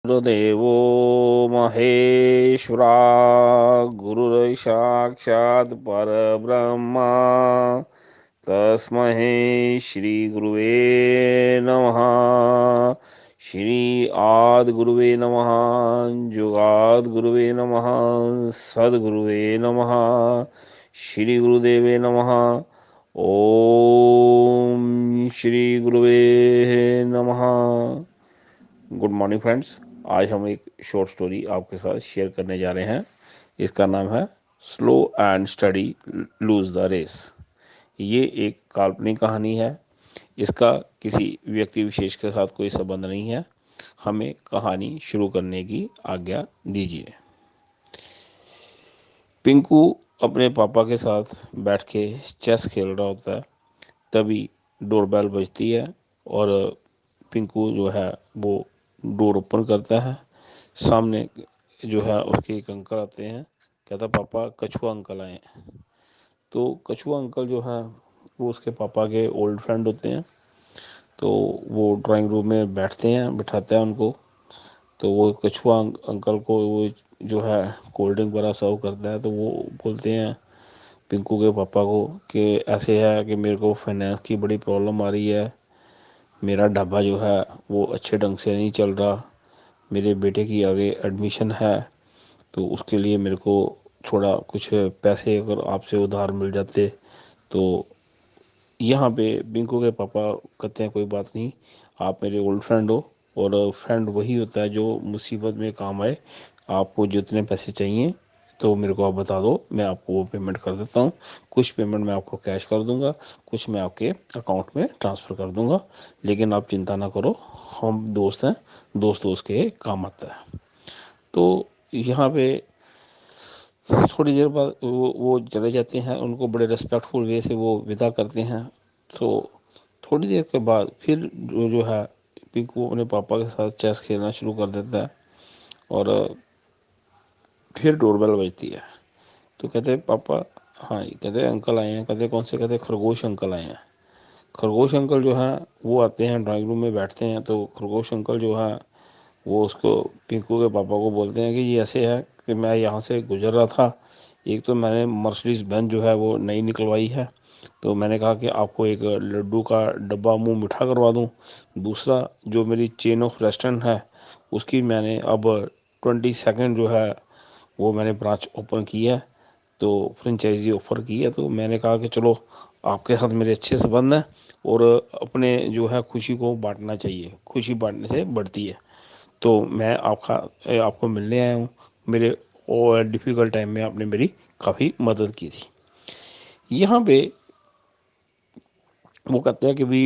गुरुदेवो महेश्वरा गुरुर्साक्षात् परब्रह्मा तस्मै श्री गुरुवे नमः। श्री आदि गुरुवे नमः। जुगाद गुरुवे नमः। सद्गुरुवे नमः। श्री गुरुदेवे नमः। ओम श्री गुरुवे नमः। Good morning friends. आज हम एक शॉर्ट स्टोरी आपके साथ शेयर करने जा रहे हैं। इसका नाम है slow and study lose the race. ये एक काल्पनिक कहानी है। इसका किसी व्यक्ति विशेष के साथ कोई संबंध नहीं है। हमें कहानी शुरू करने की आज्ञा दीजिए। पिंकू अपने पापा के साथ बैठ के चेस खेल रहा होता है। तभी डोरबेल बजती है और पिंकू जो है वो डोर ओपन करता है। सामने जो है उसके एक अंकल आते हैं। कहता पापा कछुआ अंकल आए हैं। तो कछुआ अंकल जो है वो उसके पापा के ओल्ड फ्रेंड होते हैं। तो वो ड्राइंग रूम में बैठते हैं, बिठाते हैं उनको। तो वो कछुआ अंकल को वो जो है कोल्ड ड्रिंक वगैरह सर्व करता है। तो वो बोलते हैं पिंकू के पापा को कि ऐसे है कि मेरे को फाइनेंस की बड़ी प्रॉब्लम आ रही है। मेरा ढाबा जो है वो अच्छे ढंग से नहीं चल रहा। मेरे बेटे की आगे एडमिशन है, तो उसके लिए मेरे को थोड़ा कुछ पैसे अगर आपसे उधार मिल जाते। तो यहाँ पे पिंकू के पापा कहते हैं कोई बात नहीं, आप मेरे ओल्ड फ्रेंड हो और फ्रेंड वही होता है जो मुसीबत में काम आए। आपको जितने पैसे चाहिए तो मेरे को आप बता दो, मैं आपको वो पेमेंट कर देता हूँ। कुछ पेमेंट मैं आपको कैश कर दूंगा, कुछ मैं आपके अकाउंट में ट्रांसफ़र कर दूंगा। लेकिन आप चिंता ना करो, हम दोस्त हैं, दोस्त दोस्त के काम आता है। तो यहाँ पे थोड़ी देर बाद वो चले जाते हैं। उनको बड़े रिस्पेक्टफुल वे से वो विदा करते हैं। तो थोड़ी देर के बाद फिर जो है पिंकू अपने पापा के साथ चेस खेलना शुरू कर देता है और फिर डोरबेल बजती है। तो कहते हैं पापा, हाँ कहते हैं अंकल आए हैं। कहते कौन से? कहते खरगोश अंकल आए हैं। खरगोश अंकल जो है वो आते हैं, ड्राइंग रूम में बैठते हैं। तो खरगोश अंकल जो है वो उसको पिंकू के पापा को बोलते हैं कि ये ऐसे है कि मैं यहाँ से गुजर रहा था। एक तो मैंने मर्सिडीज बेंज जो है वो नई निकलवाई है, तो मैंने कहा कि आपको एक लड्डू का डब्बा मुंह मीठा करवा दूं। दूसरा, जो मेरी चेन ऑफ रेस्टोरेंट है उसकी मैंने अब 22 जो है वो मैंने ब्रांच ओपन की है, तो फ्रेंचाइजी ऑफ़र की है। तो मैंने कहा कि चलो आपके साथ मेरे अच्छे संबंध हैं और अपने जो है खुशी को बांटना चाहिए, खुशी बांटने से बढ़ती है। तो मैं आपको मिलने आया हूँ। मेरे और डिफ़िकल्ट टाइम में आपने मेरी काफ़ी मदद की थी। यहाँ पे वो कहते हैं कि भी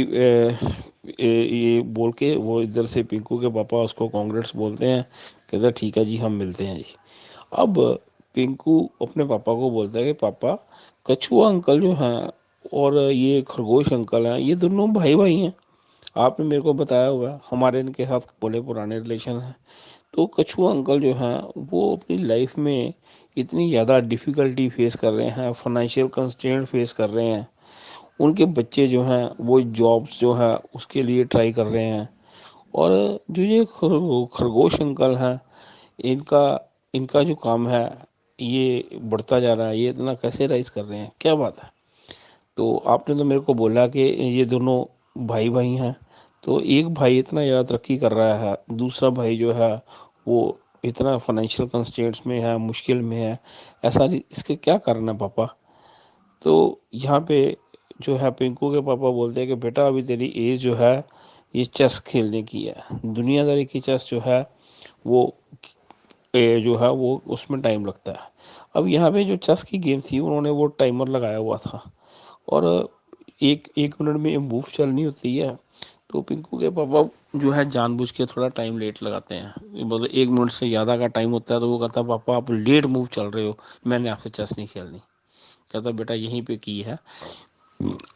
ये बोल के वो इधर से पिंकू के पापा उसको कांग्रेट्स बोलते हैं। कहते हैं ठीक है जी, हम मिलते हैं जी। अब पिंकू अपने पापा को बोलता है कि पापा कछुआ अंकल जो हैं और ये खरगोश अंकल हैं, ये दोनों भाई भाई हैं। आपने मेरे को बताया हुआ है, हमारे इनके साथ बड़े पुराने रिलेशन हैं। तो कछुआ अंकल जो हैं वो अपनी लाइफ में इतनी ज़्यादा डिफ़िकल्टी फेस कर रहे हैं, फाइनेंशियल कंस्ट्रेंट फेस कर रहे हैं। उनके बच्चे जो हैं वो जॉब्स जो है उसके लिए ट्राई कर रहे हैं। और जो ये खरगोश अंकल हैं, इनका इनका जो काम है ये बढ़ता जा रहा है। ये इतना कैसे राइज कर रहे हैं, क्या बात है? तो आपने तो मेरे को बोला कि ये दोनों भाई भाई हैं। तो एक भाई इतना ज़्यादा तरक्की कर रहा है, दूसरा भाई जो है वो इतना फाइनेंशियल कंस्ट्रेंट्स में है, मुश्किल में है। ऐसा इसके क्या कारण है पापा? तो यहाँ पे जो है पिंकू के पापा बोलते हैं कि बेटा अभी तेरी एज जो है ये चेस खेलने की है। दुनियादारी की चेस जो है वो जो है वो उसमें टाइम लगता है। अब यहाँ पे जो चेस की गेम थी उन्होंने वो टाइमर लगाया हुआ था और एक एक मिनट में मूव चलनी होती है। तो पिंकू के पापा जो है जानबूझ के थोड़ा टाइम लेट लगाते हैं। मतलब 1 मिनट से ज़्यादा का टाइम होता है तो वो कहता है पापा आप लेट मूव चल रहे हो, मैंने आपसे चेस नहीं खेलनी। कहता बेटा यहीं पे की है।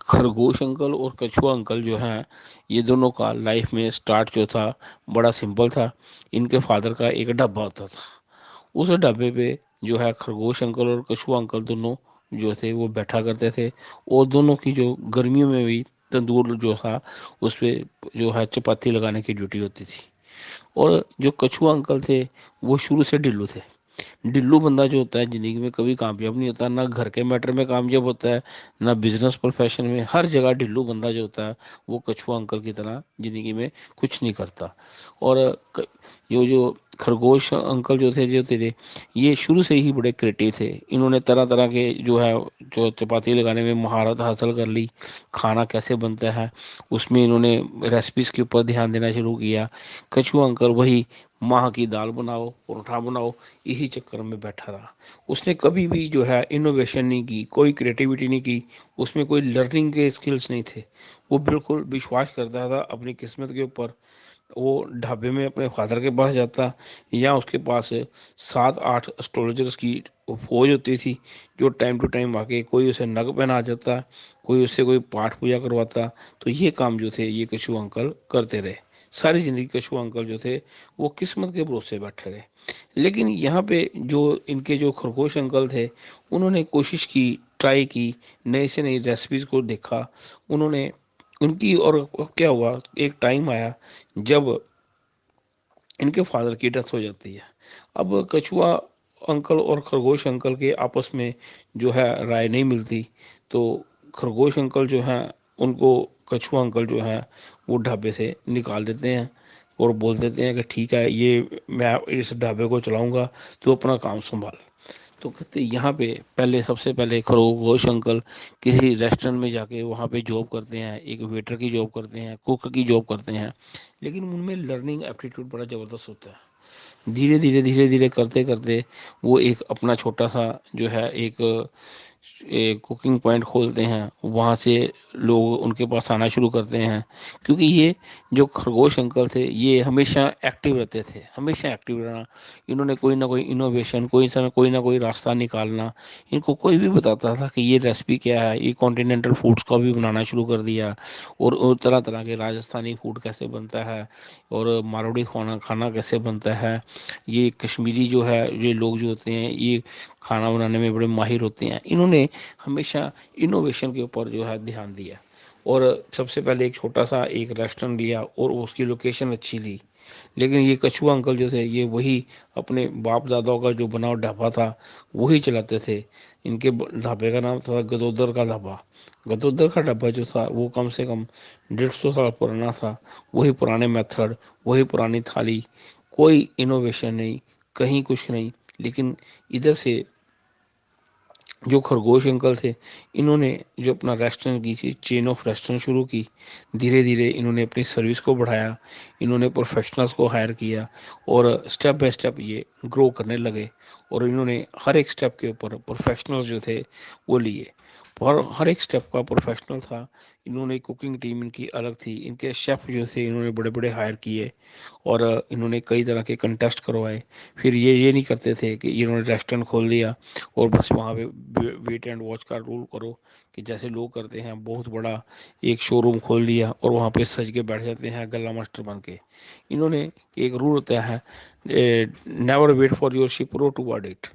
खरगोश अंकल और कछुआ अंकल जो हैं ये दोनों का लाइफ में स्टार्ट जो था बड़ा सिंपल था। इनके फादर का एक ढाबा होता था। उस ढाबे पे जो है खरगोश अंकल और कछुआ अंकल दोनों जो थे वो बैठा करते थे। और दोनों की जो गर्मियों में भी तंदूर जो था उस पे जो है चपाती लगाने की ड्यूटी होती थी। और जो कछुआ अंकल थे वो शुरू से ढिल्लू थे। ढिल्लू बंदा जो होता है ज़िंदगी में कभी कामयाब नहीं होता, ना घर के मैटर में कामयाब होता है, ना बिजनेस प्रोफेशन में। हर जगह ढिल्लू बंदा जो होता है वो कछुआ अंकल की तरह ज़िंदगी में कुछ नहीं करता। और ये जो खरगोश अंकल जो थे ये शुरू से ही बड़े क्रिएटिव थे। इन्होंने तरह तरह के जो है जो चपाती लगाने में महारत हासिल कर ली। खाना कैसे बनता है उसमें इन्होंने रेसिपीज़ के ऊपर ध्यान देना शुरू किया। कछुआ अंकल वही माह की दाल बनाओ, परोठा बनाओ, इसी चक्कर में बैठा रहा। उसने कभी भी जो है इनोवेशन नहीं की, कोई क्रिएटिविटी नहीं की, उसमें कोई लर्निंग के स्किल्स नहीं थे। वो बिल्कुल विश्वास करता था अपनी किस्मत के ऊपर। वो ढाबे में अपने फादर के पास जाता या उसके पास 7-8 एस्ट्रोलॉजर्स की फौज होती थी जो टाइम टू टाइम आके कोई उसे नग पहना जाता, कोई उससे कोई पाठ पूजा करवाता। तो ये काम जो थे ये कछुआ अंकल करते रहे। सारी ज़िंदगी कछुआ अंकल जो थे वो किस्मत के भरोसे बैठे रहे। लेकिन यहाँ पे जो इनके जो खरगोश अंकल थे उन्होंने कोशिश की, ट्राई की, नई से नई रेसिपीज़ को देखा उन्होंने उनकी। और क्या हुआ, एक टाइम आया जब इनके फादर की डेथ हो जाती है। अब कछुआ अंकल और खरगोश अंकल के आपस में जो है राय नहीं मिलती। तो खरगोश अंकल जो हैं उनको कछुआ अंकल जो हैं वो ढाबे से निकाल देते हैं और बोल देते हैं कि ठीक है, ये मैं इस ढाबे को चलाऊंगा, तो अपना काम संभाल। तो कहते यहाँ पे पहले सबसे पहले खरगोश अंकल किसी रेस्टोरेंट में जाके वहाँ पे जॉब करते हैं, एक वेटर की जॉब करते हैं, कुक की जॉब करते हैं। लेकिन उनमें लर्निंग एप्टीट्यूड बड़ा ज़बरदस्त होता है। धीरे धीरे करते करते वो एक अपना छोटा सा जो है एक कुकिंग पॉइंट खोलते हैं। वहाँ से लोग उनके पास आना शुरू करते हैं, क्योंकि ये जो खरगोश अंकल थे ये हमेशा एक्टिव रहते थे, हमेशा एक्टिव रहना। इन्होंने कोई ना कोई इनोवेशन, कोई ना कोई रास्ता निकालना। इनको कोई भी बताता था कि ये रेसिपी क्या है, ये कॉन्टिनेंटल फूड्स का भी बनाना शुरू कर दिया। और तरह तरह के राजस्थानी फूड कैसे बनता है और मारवाड़ी खाना खाना कैसे बनता है। ये कश्मीरी जो है ये लोग जो होते हैं ये खाना बनाने में बड़े माहिर होते हैं। इन्होंने हमेशा इनोवेशन के ऊपर जो है ध्यान दिया। और सबसे पहले एक छोटा सा एक रेस्टोरेंट लिया और उसकी लोकेशन अच्छी ली। लेकिन ये कछुआ अंकल जो थे ये वही अपने बाप दादाओं का जो बना हुआ ढाबा था वही चलाते थे। इनके ढाबे का नाम था गदोदर का ढाबा। गदोदर का ढाबा जो था वो कम से कम 150 साल पुराना था। वही पुराने मेथड, वही पुरानी थाली, कोई इनोवेशन नहीं, कहीं कुछ नहीं। लेकिन इधर से जो खरगोश अंकल थे इन्होंने जो अपना रेस्टोरेंट की थी, चेन ऑफ रेस्टोरेंट शुरू की। धीरे धीरे इन्होंने अपनी सर्विस को बढ़ाया, इन्होंने प्रोफेशनल्स को हायर किया और स्टेप बाय स्टेप ये ग्रो करने लगे। और इन्होंने हर एक स्टेप के ऊपर प्रोफेशनल्स जो थे वो लिए। और हर एक स्टेप का प्रोफेशनल था। इन्होंने कुकिंग टीम इनकी अलग थी, इनके शेफ़ जो थे इन्होंने बड़े बड़े हायर किए और इन्होंने कई तरह के कंटेस्ट करवाए। फिर ये नहीं करते थे कि इन्होंने रेस्टोरेंट खोल दिया और बस वहाँ पे वेट एंड वॉच का रूल करो कि जैसे लोग करते हैं, बहुत बड़ा एक शोरूम खोल लिया और वहाँ पे सज के बैठ जाते हैं गल्ला मास्टर बन के। इन्होंने एक रूल होता है, never wait for your ship row toward it.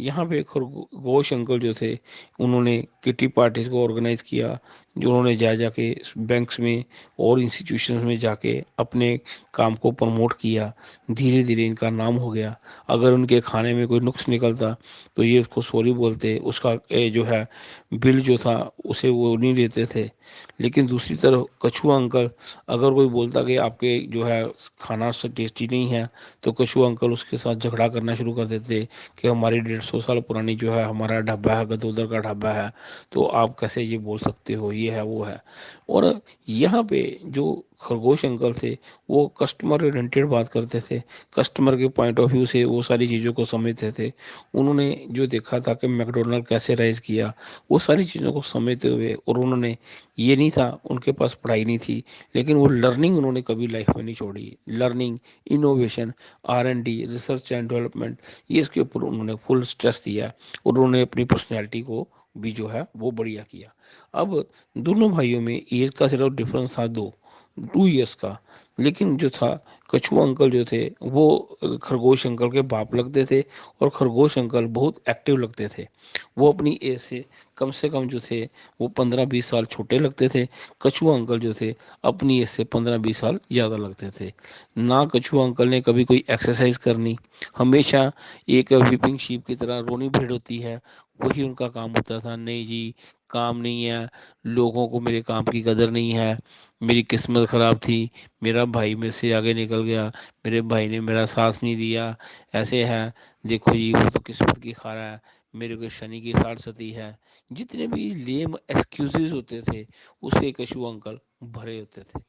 यहाँ पे खरगोश अंकल जो थे उन्होंने किटी पार्टीज को ऑर्गेनाइज किया, जो उन्होंने जा जाके बैंक्स में और इंस्टीट्यूशंस में जाके अपने काम को प्रमोट किया। धीरे धीरे इनका नाम हो गया। अगर उनके खाने में कोई नुक्स निकलता तो ये उसको सॉरी बोलते, उसका जो है बिल जो था उसे वो नहीं देते थे। लेकिन दूसरी तरफ कछुआ अंकल, अगर कोई बोलता कि आपके जो है खाना से टेस्टी नहीं है, तो कछुआ अंकल उसके साथ झगड़ा करना शुरू कर देते कि हमारी 150 साल पुरानी जो है हमारा ढाबा है, गदोदर का ढाबा है, तो आप कैसे ये बोल सकते हो, ये है वो है। और यहाँ पे जो खरगोश अंकल थे वो कस्टमर ओरिएंटेड बात करते थे, कस्टमर के पॉइंट ऑफ व्यू से वो सारी चीज़ों को समझते थे। उन्होंने जो देखा था कि मैकडोनल्ड कैसे राइज किया, वो सारी चीज़ों को समझते हुए, और उन्होंने ये नहीं था उनके पास पढ़ाई नहीं थी, लेकिन वो लर्निंग उन्होंने कभी लाइफ में नहीं छोड़ी। Learning, innovation, R&D, research and development, ये इसके ऊपर उन्होंने फुल स्ट्रेस दिया और उन्होंने अपनी पर्सनैलिटी को भी जो है वो बढ़िया किया। अब दोनों भाइयों में एज का सिर्फ डिफरेंस था 2 ईयर्स का। लेकिन जो था कछुआ अंकल जो थे वो खरगोश अंकल के बाप लगते थे और खरगोश अंकल बहुत एक्टिव लगते थे। वो अपनी एज से कम जो थे वो 15-20 साल छोटे लगते थे। कछुआ अंकल जो थे अपनी एज से 15-20 साल ज़्यादा लगते थे। ना कछुआ अंकल ने कभी कोई एक्सरसाइज करनी, हमेशा एक व्हिपिंग शीप की तरह रोनी भेड़ होती है वही उनका काम होता था। नहीं जी, काम नहीं है, लोगों को मेरे काम की कदर नहीं है, मेरी किस्मत ख़राब थी, मेरा भाई मेरे से आगे निकल गया, मेरे भाई ने मेरा साथ नहीं दिया, ऐसे है, देखो जी वो तो किस्मत की खारा है, मेरे को शनि की साड़ सती है। जितने भी लेम एक्सक्यूजेस होते थे उससे कछुआ अंकल भरे होते थे।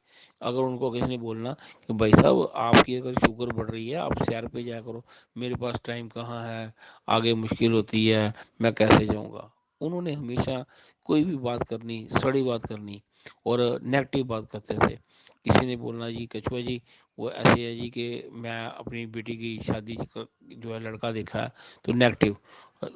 अगर उनको किसी ने बोलना कि भाई साहब आपकी अगर शुगर बढ़ रही है आप सैर पे जाया करो, मेरे पास टाइम कहाँ है, आगे मुश्किल होती है, मैं कैसे जाऊँगा। उन्होंने हमेशा कोई भी बात करनी, सड़ी बात करनी और नेगेटिव बात करते थे। किसी ने बोलना जी कछुआ जी वो ऐसे है जी कि मैं अपनी बेटी की शादी जो है लड़का देखा है तो नेगेटिव,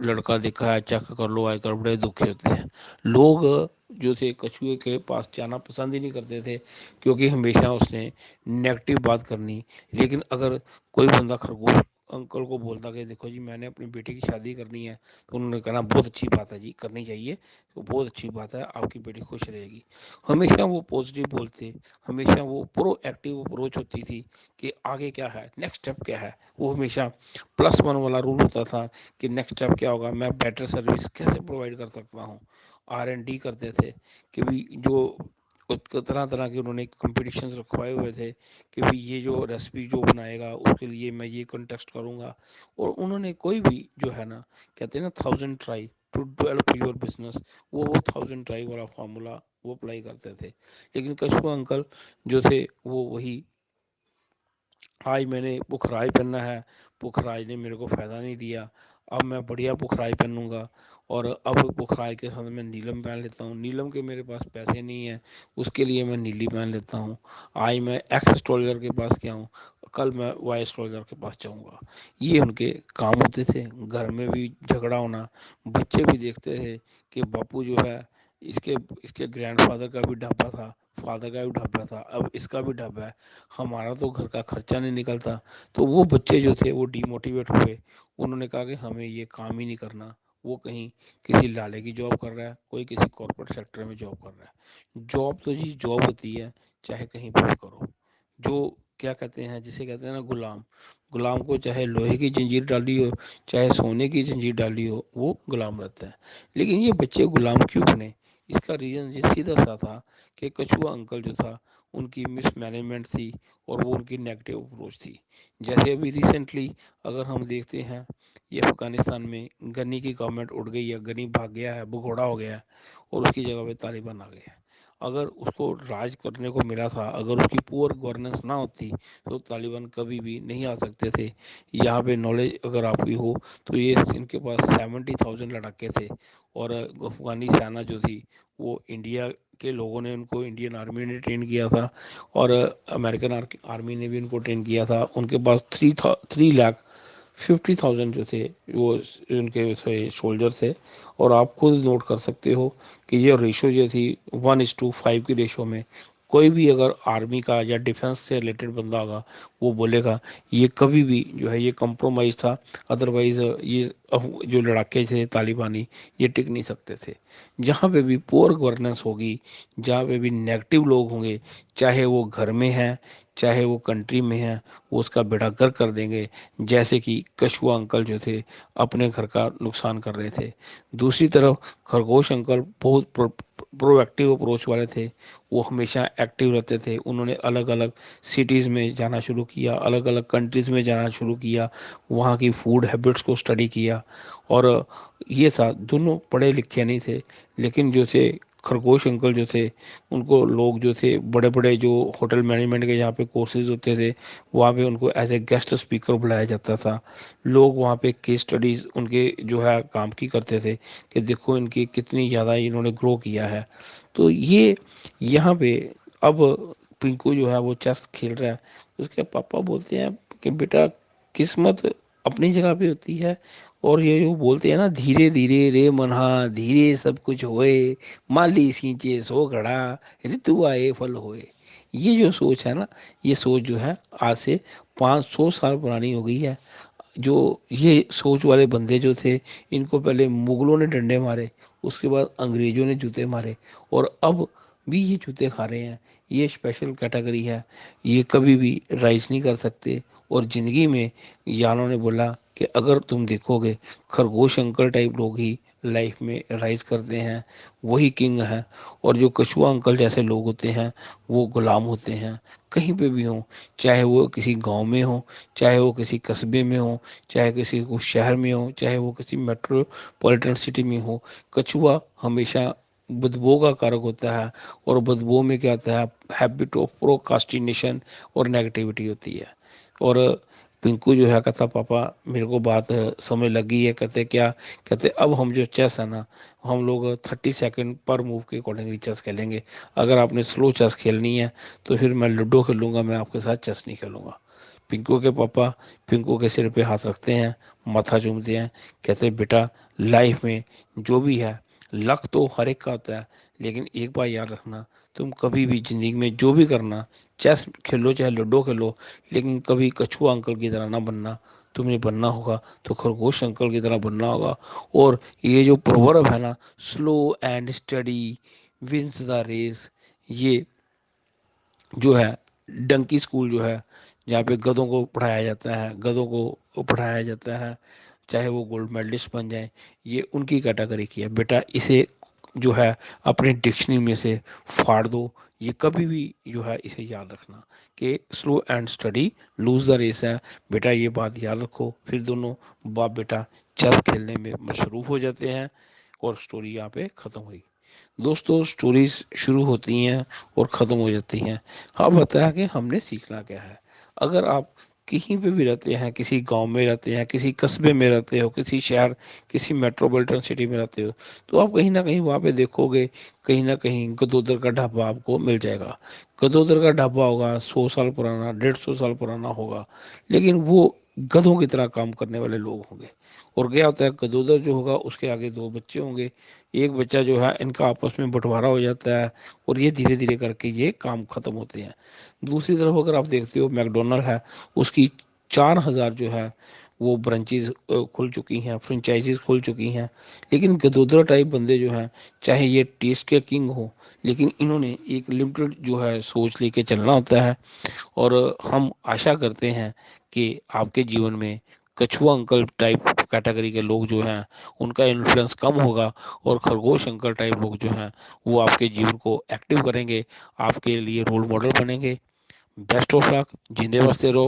लड़का देखा है चेक कर लो आजकल बड़े दुखी होते हैं लोग। जो थे कछुए के पास जाना पसंद ही नहीं करते थे क्योंकि हमेशा उसने नेगेटिव बात करनी। लेकिन अगर कोई बंदा खरगोश अंकल को बोलता कि देखो जी मैंने अपनी बेटी की शादी करनी है तो उन्होंने कहना बहुत अच्छी बात है जी, करनी चाहिए, तो बहुत अच्छी बात है, आपकी बेटी खुश रहेगी। हमेशा वो पॉजिटिव बोलते, हमेशा वो प्रोएक्टिव अप्रोच होती थी कि आगे क्या है, नेक्स्ट स्टेप क्या है। वो हमेशा +1 वाला रूल होता था कि नेक्स्ट स्टेप क्या होगा, मैं बेटर सर्विस कैसे प्रोवाइड कर सकता हूँ। R&D करते थे कि भी जो तरह तरह के उन्होंने कॉम्पिटिशन्स रखवाए हुए थे कि भाई ये जो रेसिपी जो बनाएगा उसके लिए मैं ये कंटेस्ट करूँगा। और उन्होंने कोई भी जो है ना, कहते हैं ना 1000 try to develop your business, वो 1000 ट्राई वाला फार्मूला वो अप्लाई करते थे। लेकिन कछुआ अंकल जो थे वो वही, आज मैंने पुखराज पहनना है, पुखराज ने मेरे को फ़ायदा नहीं दिया, अब मैं बढ़िया पुखराज पहनूंगा। और अब पुखराज के साथ मैं नीलम पहन लेता हूँ, नीलम के मेरे पास पैसे नहीं है उसके लिए मैं नीली पहन लेता हूँ। आज मैं एक्स एस्ट्रोलॉजर के पास गया हूँ, कल मैं वाई एस्ट्रोलॉजर के पास जाऊँगा। ये उनके काम होते थे। घर में भी झगड़ा होना, बच्चे भी देखते थे कि बापू जो है इसके इसके ग्रैंडफादर का भी ढाबा था, फादर का भी ढाबा था, अब इसका भी ढाबा है, हमारा तो घर का खर्चा नहीं निकलता। तो वो बच्चे जो थे वो डीमोटिवेट हुए, उन्होंने कहा कि हमें ये काम ही नहीं करना। वो कहीं किसी लाले की जॉब कर रहा है, कोई किसी कॉर्पोरेट सेक्टर में जॉब कर रहा है। जॉब तो जी जॉब होती है, चाहे कहीं पर भी करो। जो क्या कहते हैं, जिसे कहते हैं ना गुलाम, गुलाम को चाहे लोहे की जंजीर डाली हो, चाहे सोने की जंजीर डाली हो, वो गुलाम रहता है। लेकिन ये बच्चे गुलाम क्यों बने, इसका रीज़न ये सीधा सा था कि कछुआ अंकल जो था उनकी मिसमैनेजमेंट थी और वो उनकी नेगेटिव अप्रोच थी। जैसे अभी रिसेंटली अगर हम देखते हैं, ये अफ़गानिस्तान में गनी की गवर्नमेंट उड़ गई है, गनी भाग गया है, भगोड़ा हो गया है और उसकी जगह पे तालिबान आ गए हैं। अगर उसको राज करने को मिला था, अगर उसकी पुअर गवर्नेंस ना होती तो तालिबान कभी भी नहीं आ सकते थे। यहाँ पे नॉलेज अगर आपकी हो तो ये इनके पास 70,000 लड़ाके थे और अफ़गानी सेना जो थी वो इंडिया के लोगों ने उनको, इंडियन आर्मी ने ट्रेन किया था और अमेरिकन आर्मी ने भी उनको ट्रेन किया था। उनके पास 3,50,000 जो थे वो उनके सोल्जर थे। और आप खुद नोट कर सकते हो कि ये रेशो जो थी 1:5 की रेशो में, कोई भी अगर आर्मी का या डिफेंस से रिलेटेड बंदा होगा वो बोलेगा ये कभी भी जो है ये कंप्रोमाइज़ था, अदरवाइज़ ये जो लड़ाके थे तालिबानी ये टिक नहीं सकते थे। जहाँ पे भी पुअर गवर्नेंस होगी, जहाँ पे भी नेगेटिव लोग होंगे, चाहे वो घर में हैं, चाहे वो कंट्री में हैं, वो उसका बेड़ा गर्क कर देंगे। जैसे कि कछुआ अंकल जो थे अपने घर का नुकसान कर रहे थे। दूसरी तरफ खरगोश अंकल बहुत प्रोएक्टिव अप्रोच वाले थे, वो हमेशा एक्टिव रहते थे। उन्होंने अलग अलग सिटीज़ में जाना शुरू किया, अलग अलग कंट्रीज़ में जाना शुरू किया, वहाँ की फूड हैबिट्स को स्टडी किया। और ये था, दोनों पढ़े लिखे नहीं थे लेकिन जो थे खरगोश अंकल जो थे उनको लोग जो थे बड़े बड़े जो होटल मैनेजमेंट के यहाँ पे कोर्सेज होते थे वहाँ पे उनको एज ए गेस्ट स्पीकर बुलाया जाता था। लोग वहाँ पे केस स्टडीज़ उनके जो है काम की करते थे कि देखो इनकी कितनी ज़्यादा इन्होंने ग्रो किया है। तो ये यहाँ पे अब पिंकू जो है वो चेस खेल रहा है, उसके पापा बोलते हैं कि बेटा किस्मत अपनी जगह पे होती है और ये जो बोलते हैं ना धीरे धीरे रे मन्हा धीरे सब कुछ होए, माली सींचे सो घड़ा, ऋतु आए फल होए। ये जो सोच है ना, ये सोच जो है आज से 500 साल पुरानी हो गई है। जो ये सोच वाले बंदे जो थे, इनको पहले मुगलों ने डंडे मारे, उसके बाद अंग्रेजों ने जूते मारे, और अब भी ये जूते खा रहे हैं। ये स्पेशल कैटेगरी है, ये कभी भी राइज नहीं कर सकते। और ज़िंदगी में यालों ने बोला कि अगर तुम देखोगे, खरगोश अंकल टाइप लोग ही लाइफ में राइज करते हैं, वही किंग है। और जो कछुआ अंकल जैसे लोग होते हैं, वो गुलाम होते हैं, कहीं पे भी हों, चाहे वो किसी गांव में हो, चाहे वो किसी कस्बे में हो, चाहे किसी को शहर में हो, चाहे वो किसी मेट्रोपॉलिटन सिटी में हो। कछुआ हमेशा बदबू का कारक होता है, और बदबू में क्या होता है, हैबिट ऑफ प्रोकास्टिनेशन और नेगेटिविटी होती है। और पिंकू जो है कहता पापा मेरे को बात समझ लगी है। कहते क्या? कहते अब हम जो चेस है ना, हम लोग 30 सेकंड पर मूव के अकॉर्डिंगली चेस खेलेंगे। अगर आपने स्लो चेस खेलनी है तो फिर मैं लूडो खेलूंगा, मैं आपके साथ चेस नहीं खेलूंगा। पिंकू के पापा पिंकू के सिर पे हाथ रखते हैं, माथा चूमते हैं, कहते बेटा लाइफ में जो भी है, लक तो हर एक का होता है, लेकिन एक बात याद रखना, तुम कभी भी जिंदगी में जो भी करना, चेस खेलो चाहे लूडो खेलो, लेकिन कभी कछुआ अंकल की तरह ना बनना। तुम्हें बनना होगा तो खरगोश अंकल की तरह बनना होगा। और ये जो प्रोवर्ब है ना, slow and study wins the race, ये जो है डंकी स्कूल जो है, जहाँ पे गधों को पढ़ाया जाता है, गधों को पढ़ाया जाता है, चाहे वो गोल्ड मेडलिस्ट बन जाए, ये उनकी कैटेगरी की है। बेटा इसे जो है अपने डिक्शनरी में से फाड़ दो। ये कभी भी जो है इसे याद रखना कि slow and study lose the race है। बेटा ये बात याद रखो। फिर दोनों बाप बेटा चेस खेलने में मशरूफ हो जाते हैं, और स्टोरी यहाँ पे ख़त्म हुई। दोस्तों स्टोरीज शुरू होती हैं और ख़त्म हो जाती हैं। हाँ बताया कि हमने सीखना क्या है। अगर आप कहीं पे भी रहते हैं, किसी गांव में रहते हैं, किसी कस्बे में रहते हो, किसी शहर, किसी मेट्रोपॉलिटन सिटी में रहते हो, तो आप कहीं ना कहीं वहाँ पे देखोगे, कहीं ना कहीं गदोदर का ढाबा आपको मिल जाएगा। गदोदर का ढाबा होगा 100 साल पुराना, 150 साल पुराना होगा, लेकिन वो गधों की तरह काम करने वाले लोग होंगे। और क्या होता है, गदोदर जो होगा उसके आगे दो बच्चे होंगे, एक बच्चा जो है इनका आपस में बंटवारा हो जाता है, और ये धीरे धीरे करके ये काम खत्म होते हैं। दूसरी तरफ अगर आप देखते हो मैकडोनल्ड है, उसकी 4000 जो है वो ब्रांचेज खुल चुकी हैं, फ्रेंचाइजीज खुल चुकी हैं। लेकिन गदोदरा टाइप बंदे जो हैं, चाहे ये टेस्ट के किंग हो, लेकिन इन्होंने एक लिमिटेड जो है सोच लेके चलना होता है। और हम आशा करते हैं कि आपके जीवन में कछुआ अंकल टाइप कैटेगरी के लोग जो हैं, उनका इन्फ्लुएंस कम होगा, और खरगोश अंकल टाइप लोग जो हैं वो आपके जीवन को एक्टिव करेंगे, आपके लिए रोल मॉडल बनेंगे। बेस्ट ऑफ लक, जिंदे बसते रहो।